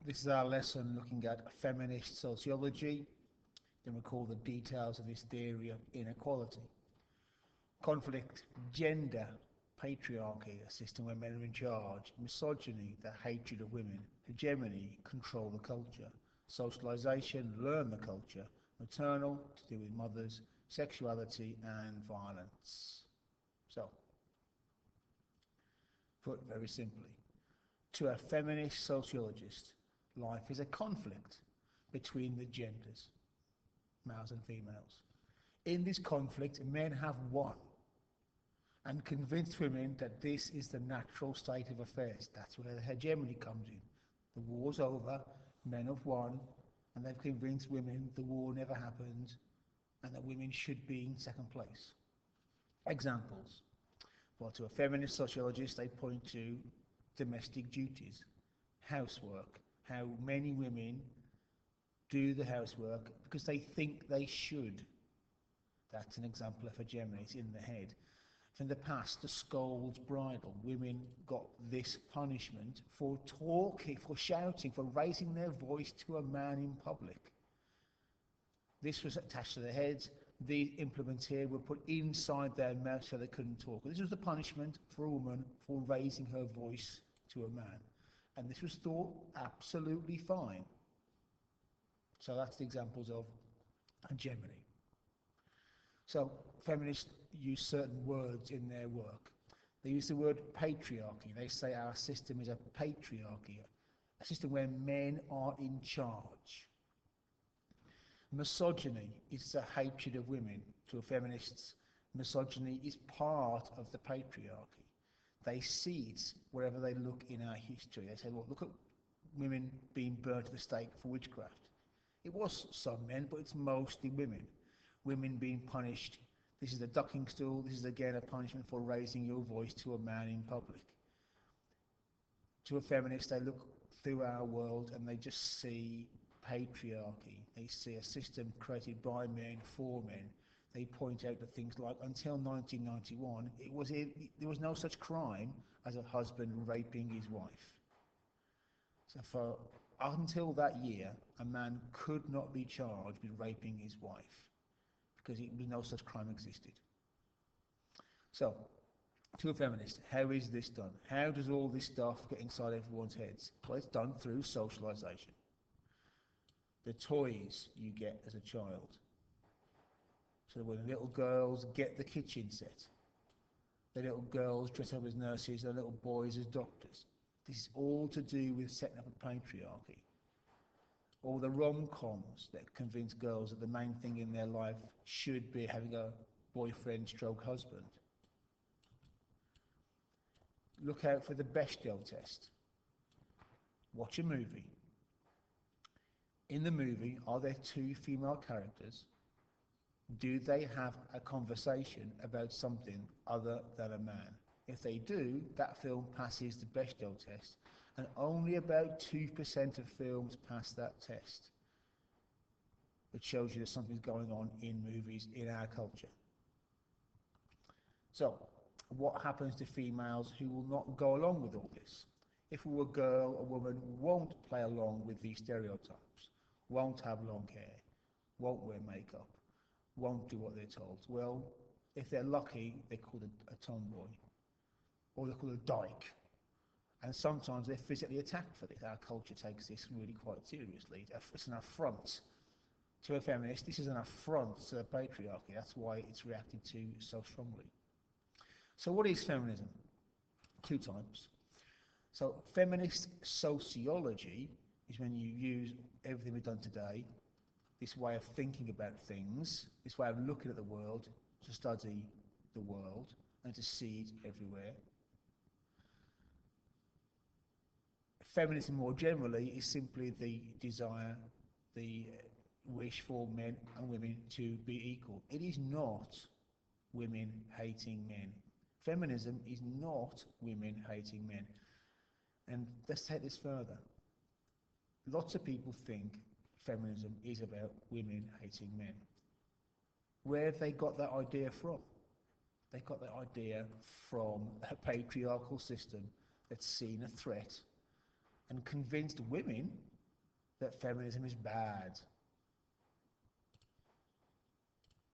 This is our lesson looking at feminist sociology. Then we call the details of this theory of inequality. Conflict, gender, patriarchy, a system where men are in charge, misogyny, the hatred of women, hegemony, control the culture, socialization, learn the culture, maternal, to do with mothers, sexuality and violence. So, put very simply, to a feminist sociologist, life is a conflict between the genders, males and females. In this conflict, men have won and convinced women that this is the natural state of affairs. That's where the hegemony comes in. The war's over, men have won, and they've convinced women the war never happened and that women should be in second place. Examples. Well, to a feminist sociologist, they point to domestic duties, housework, how many women do the housework because they think they should. That's an example of hegemony. It's in the head. In the past, the scold's bridle. Women got this punishment for talking, for shouting, for raising their voice to a man in public. This was attached to their heads. The implements here were put inside their mouth so they couldn't talk. This was the punishment for a woman for raising her voice to a man. And this was thought absolutely fine. So that's the examples of hegemony. So feminists use certain words in their work. They use the word patriarchy. They say our system is a patriarchy, a system where men are in charge. Misogyny is the hatred of women. To feminists, misogyny is part of the patriarchy. They see it wherever they look in our history. They say, well, look at women being burned at the stake for witchcraft. It was some men, but it's mostly women. Women being punished. This is a ducking stool. This is again a punishment for raising your voice to a man in public. To a feminist, they look through our world and they just see patriarchy. They see a system created by men for men. They point out that things like until 1991, there was no such crime as a husband raping his wife. So for until that year, a man could not be charged with raping his wife because no such crime existed. So, to a feminist, how is this done? How does all this stuff get inside everyone's heads? Well, it's done through socialization. The toys you get as a child. So when little girls get the kitchen set, the little girls dress up as nurses, the little boys as doctors. This is all to do with setting up a patriarchy. Or the rom-coms that convince girls that the main thing in their life should be having a boyfriend stroke husband. Look out for the Bechdel test. Watch a movie. In the movie, are there two female characters? Do they have a conversation about something other than a man? If they do, that film passes the Bechdel test, and only about 2% of films pass that test. It shows you that something's going on in movies in our culture. So, what happens to females who will not go along with all this? If we were a girl, a woman won't play along with these stereotypes, won't have long hair, won't wear makeup, won't do what they're told. Well, if they're lucky, they're called a tomboy, or they're called a dyke. And sometimes they're physically attacked for this. Our culture takes this really quite seriously. It's an affront to a feminist. This is an affront to the patriarchy. That's why it's reacted to so strongly. So what is feminism? Two types. So feminist sociology is when you use everything we've done today, this way of thinking about things, this way of looking at the world, to study the world and to see it everywhere. Feminism more generally is simply the desire, the wish for men and women to be equal. It is not women hating men. Feminism is not women hating men. And let's take this further. Lots of people think feminism is about women hating men. Where have they got that idea from? They got that idea from a patriarchal system that's seen a threat and convinced women that feminism is bad,